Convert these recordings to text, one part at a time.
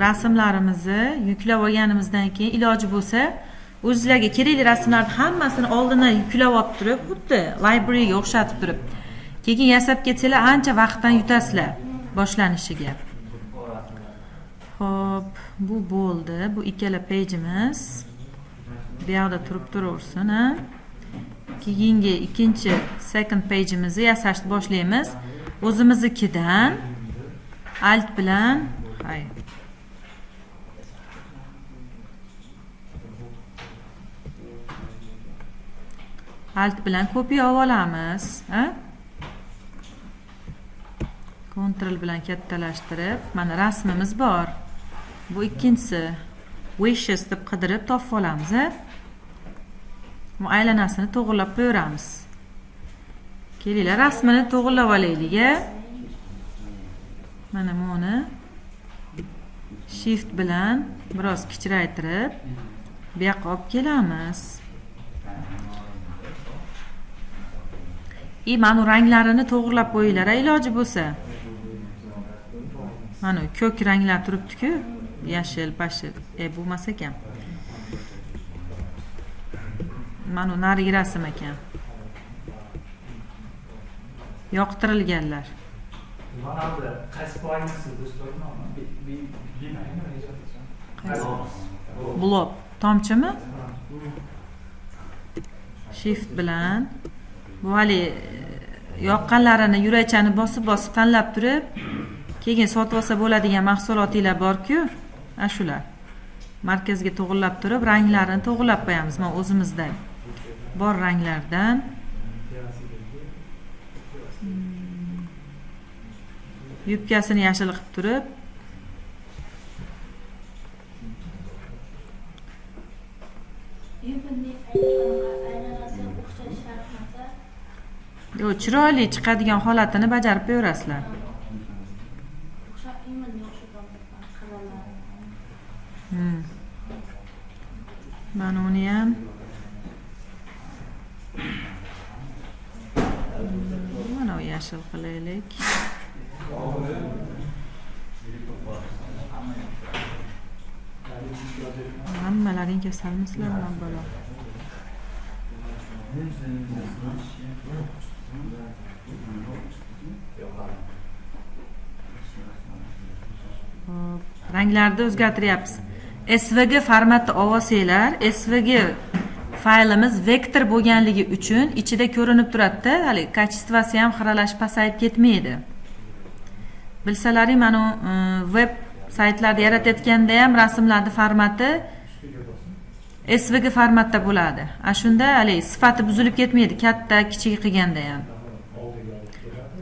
Rasmlarimizni yuklab olganimizdan keyin iloji bo'lsa o'zingizlarga kerakli rasmlarni hammasini oldindan yuklab olib turib, xuddi libraryga o'xshatib turib, keyin yasab ketsanglar ancha vaqtdan yutasizlar boshlanishiga. Xo'p, bu bo'ldi. Bu ikkala pageimiz. Bu yerda turib turaversin, ha. Keyingi ikkinchi second pageimizni yasashni boshlaymiz. O'zimiznikidan alt bilan alt bilan kopiya olamiz, ha? Ctrl bilan kattalashtirib, mana rasmimiz bor. Bu ikkinchisi wishes deb qidirib topib olamiz, ha? Bu aylanasini to'g'irlab qo'yamiz. Kelinglar, rasmini to'g'irlab olaylik, ha? Mana buni shift bilan biroz kichraytirib, bu yoqqa olib kelamiz. Mana ranglarini to'g'irlab qo'yinglar, iloji bo'lsa. Mana ko'k ranglar turibdi-ku, yashil, pashil, bo'lmas ekan. Mana narigi rasm ekan. Yoqtirilganlar. Blob, tomchimi? Shift bilan bu hali yoqqanlarini yuraychani bosib tanlab turib, keyin sotib olsa bo'ladigan mahsulotinglar bor-ku, shular. Markazga to'g'irlab turib, ranglarini to'g'irlab qo'yamiz. Mana o'zimizda bor ranglardan yubkasini yashil qilib turib, chiroyli chiqadigan holatini bajarib qo'yasizlar. Mana uni ham mana yashil qilaylik. Hammalaring kasalmisizlar bilan bola. Ranglarni o'zgartiryapmiz. SVG formatda olsanglar, SVG faylimiz vektor bo'lganligi uchun ichida ko'rinib turadi-da, hali kачествоsi ham xiralashib pasayib ketmaydi. Bilsalaring, mana web saytlarda yaratayotganda ham rasmlarning formati SVG formatda bo'ladi. Shunda hali sifati buzilib ketmaydi, katta, kichik qilganda ham.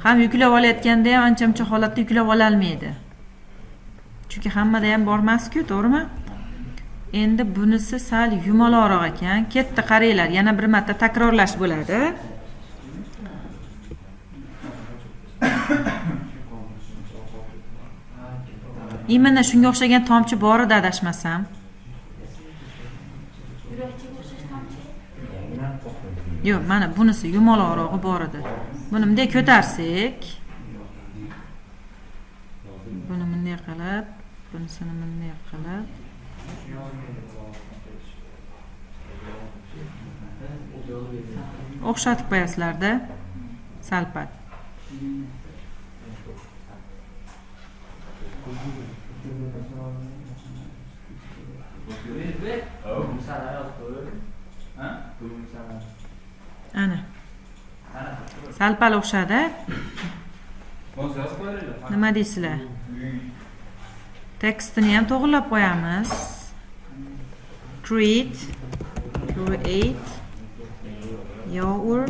Ham yuklab olayotganda ham ancha-muncha holatda yuklab ola olmaydi. Chunki hammada ham bormas-ku, to'g'rimi? Endi bunisi sal yumaloqroq ekan. Ketdi, qaranglar, yana bir marta takrorlash bo'ladi. Mana shunga o'xshagan tomchi bor edi, adashmasam. Yo'q, mana bunisi yumaloqrog'i bor edi. Buni bunday ko'tarsak, buni bunday qilib, bunisini bunday qilib, o'xshatib qo'yasizlar-da, salpat. Ana. Salpal o'xshadi. Nima deysizlar? Tekstini ham to'g'irlab qo'yamiz. Create your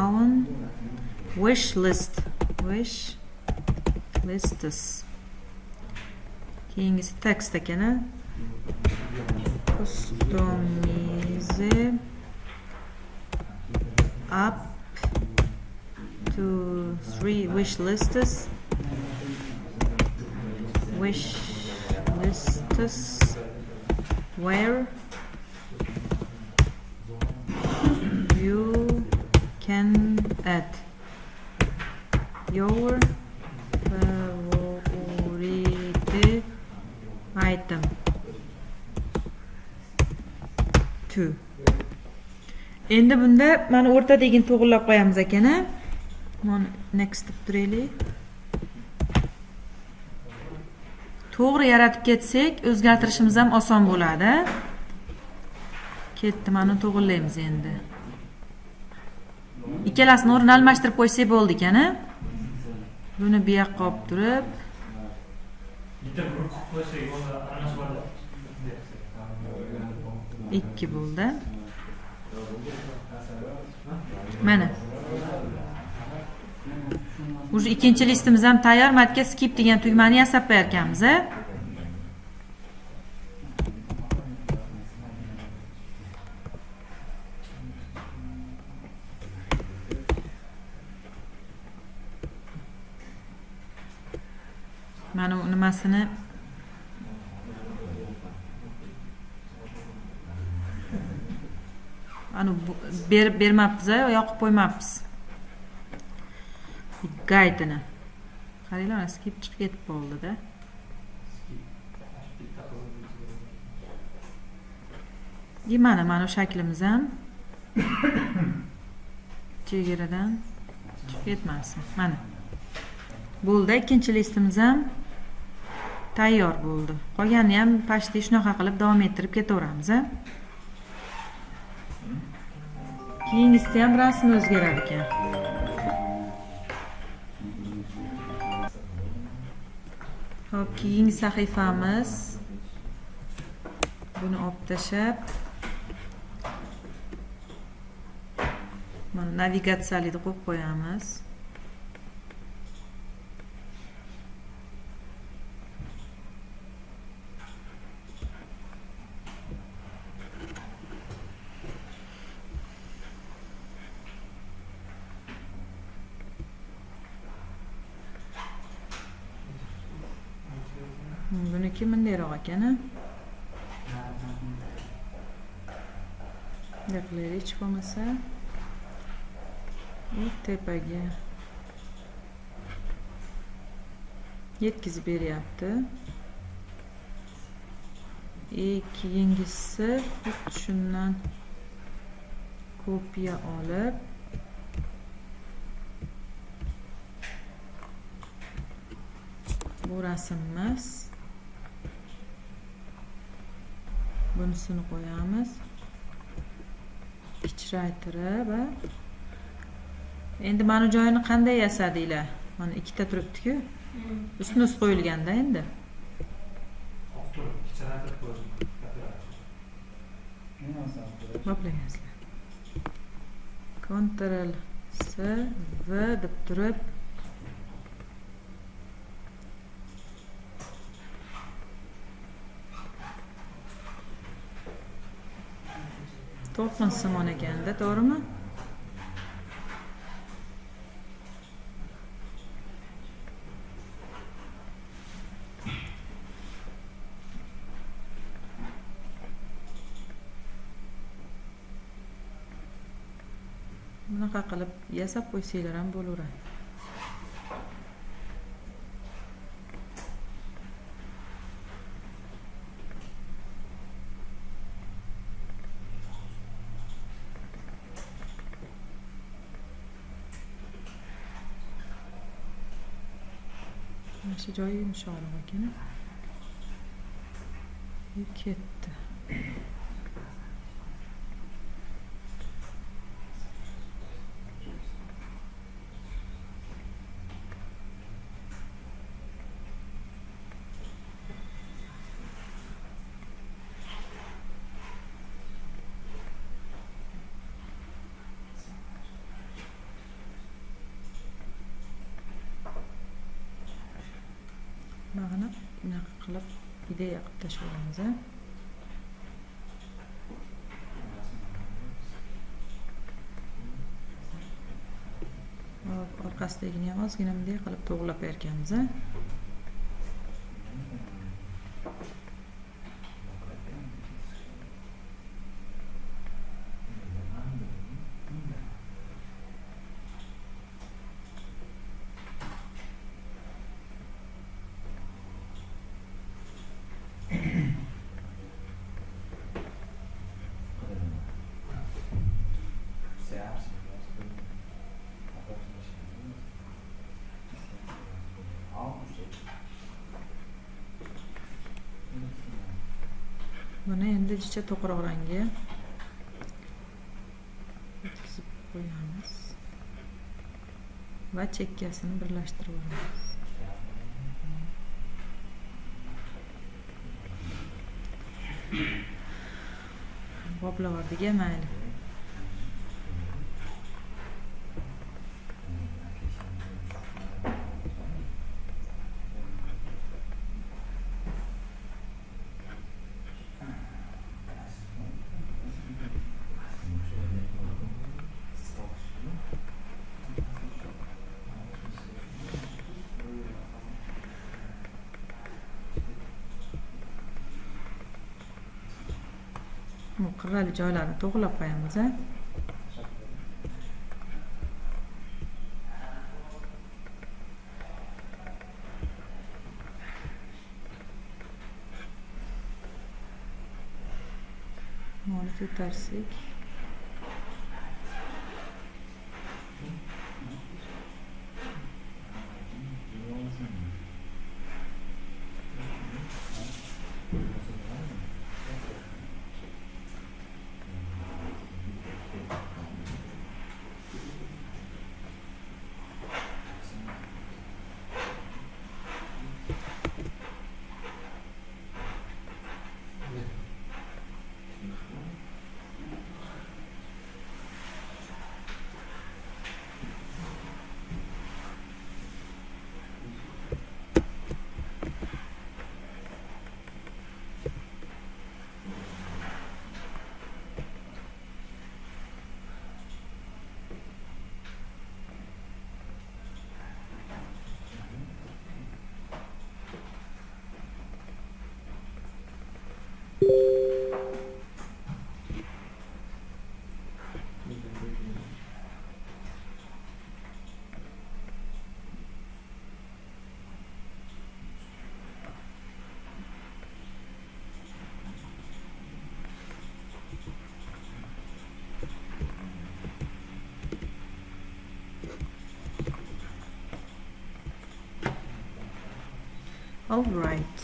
own wish lists. Keyingisi tekst ekan. Customize up to 3 wish lists. Where you can add your aytdim. Tu. Endi bunda mana o'rtadagini to'g'rilab qo'yamiz ekan. Mana next deb turaylik. To'g'ri yaratib ketsak, o'zgartirishimiz ham oson bo'ladi. Ketdi, mana to'g'rilaymiz endi. Ikkalasini o'rnini almashtirib qo'ysak bo'ldi ekan. Buni bu yoqqa olib turib, bitta bir qo'ysak, o'zi anashmadi. 2 bo'ldi. Mana. Уже ikkinchi listimiz ham tayyor. Matga skip degan tugmani yasab qo'yarkanmiz. Mana nimasini ana bermabmiz, yoqib qo'ymabmiz. Guide'ini. Qaranglar, skip chiqib ketib qoldi-da. Mana shaklimiz ham chegaradan chiqib ketmasin. Mana. Bo'ldi, ikkinchi listimiz ham tayyor bo'ldi. Qolganini ham pashti shunaqa qilib davom ettirib ketaveramiz. Keyingisida ham rasm o'zgarar ekan. Hop, keyingi sahifamiz. Buni olib tashab, mana navigatsiyalikni qo'yib qo'yamiz. Buniki mundayroq ekan. Bunday hech bo'lmasa tepaga yetkazib beryapti. Keyingisi shundan kopiya olib bu rasmimiz. Bunisini qo'yamiz. Kichraytirib, endi mana joyini qanday yasadinglar? Mana ikkita turibdi-ku. Ustma ust qo'yilganda endi. Boplayasizlar. Ctrl S V deb turib to'lqin simon ekanda, to'g'rimi? Bunaqa qilib yasab qo'ysanglar ham bo'laveradi. Shu joyi yumshoqroq ekan. Ketdi. Mana bunaqa qilib ideya qilib tashlaymiz. Orqasidagini ham ozgina bunday qilib to'g'rilab berganmiz. Buni endi ichicha to'qroq rangga o'tkazib qo'yamiz va chekkasini birlashtirib olamiz. Boblavardiga mayli. Bu qirrali joylarini to'g'rilab qo'yamiz. Bunu tutarsak all right.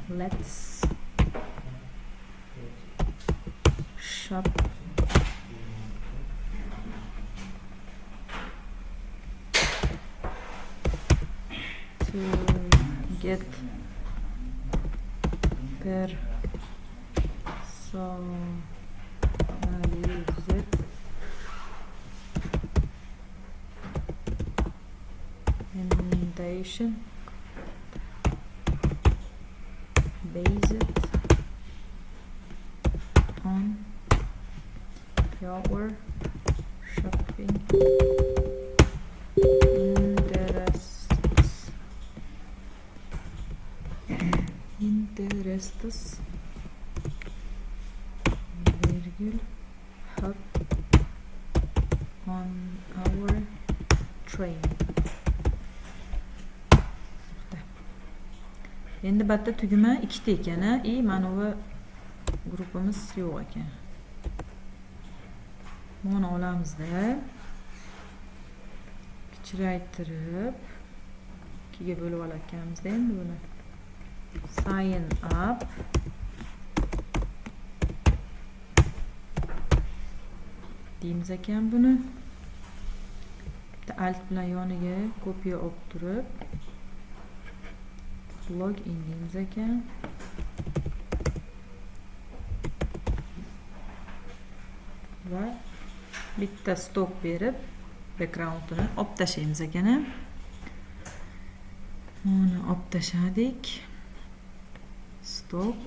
Let's shop to get personalized indentation based on your shopping interests virgül hub on our train. Endi bitta tugma ikkita ekan, mana bu guruhimiz yo'q ekan. Buni olamizda kichraytirib ikkiga bo'lib olganimizda endi buni sign up deymiz ekan. Buni bitta alt bilan yoniga kopiya olib turib login deymiz ekan. Va bitta stok berib backgroundini olib tashlaymiz ekan. Buni olib tashladik. Stok.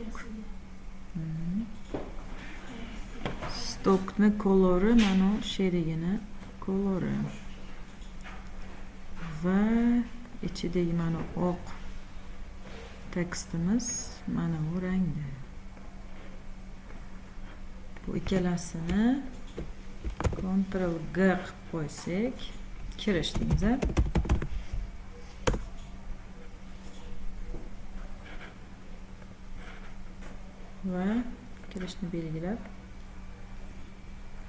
Stokni kolori mana sherigini kolori. Va ichidagi mana oq tekstimiz mana bu rangda. Bu ikkalasini Ctrl G qilib qo'ysak, kirish deymiz. Va kirishni belgilab,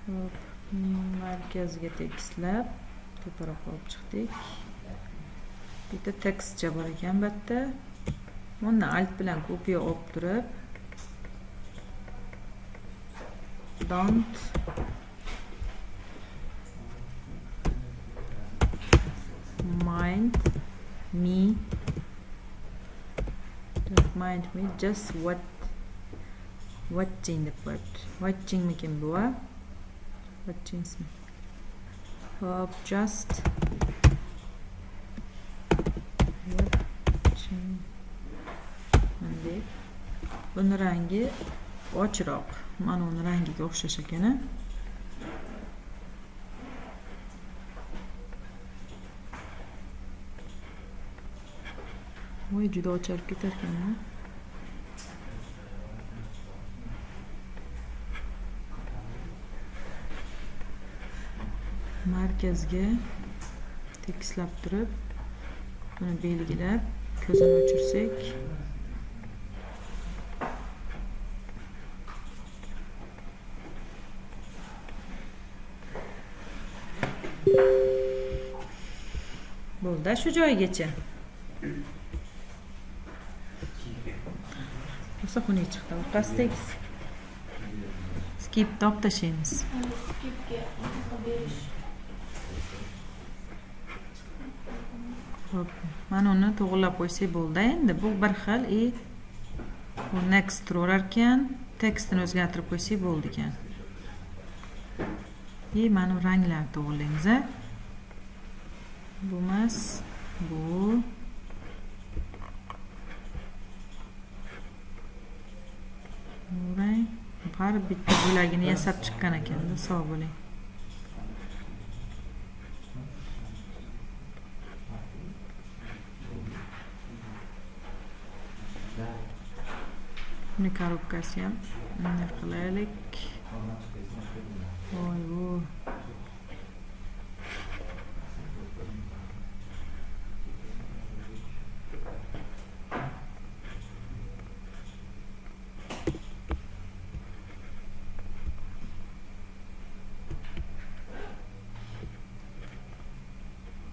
hop, markazga tekislab, teparoq olib chiqdik. bitta tekstcha bor ekan bu yerda. Buni alt bilan kopiya olib turib don't mind me just watching deb watching mikin bu watching hop just watching deb buni rangi ochroq, mana uni rangiga o'xshash ekan. Voy, juda o'chirib ketar ekan. Markazga tekislab turib, buni belgilab, ko'zini o'chirsak, bo'ldi shu joygacha. Bo'lsa xunuk chiqdi. Orqasiga skip top tashlaymiz. Hop, mana uni to'g'rilab qo'ysak bo'ldi. Endi bu bir xil bu next turaverar ekan, tekstini o'zgartirib qo'ysak bo'ldi ekan. Mana ranglarni to'g'rilaymiz. Bu emas, bu rang har bitta bo'lagini yasab chiqqan ekan-da, sog' bo'ling. Buni korobkasi ham bunday qilaylik. Voy bu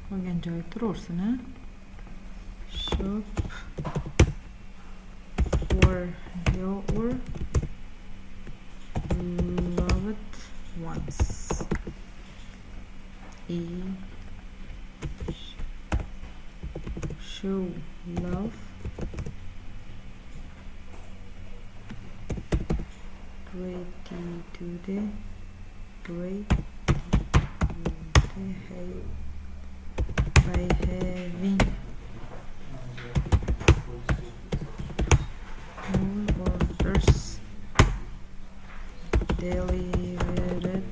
qolgan joyi turaversin. Shop for your loved ones. Show love gratitude by having all orders delivered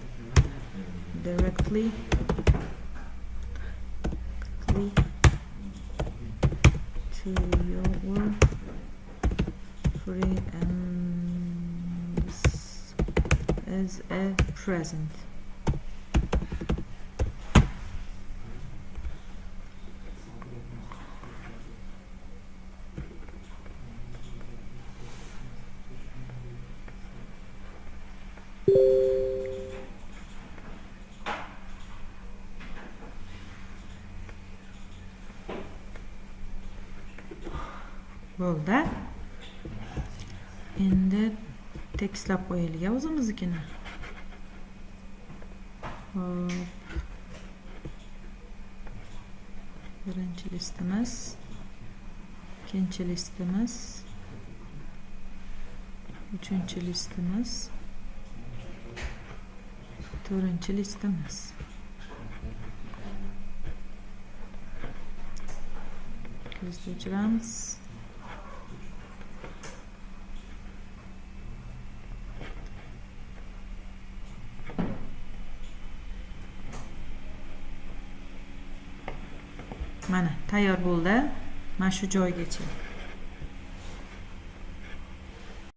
directly to your free hands as a present. Bo'ldi. Endi tekstlab qo'yaylik o'zimiznikini. Hop. Birinchi listimiz, ikkinchi listimiz, uchinchi listimiz, to'rtinchi listimiz. Ko'zga o'chiramiz. Mana tayyor bo'ldi. Mana shu joygacha.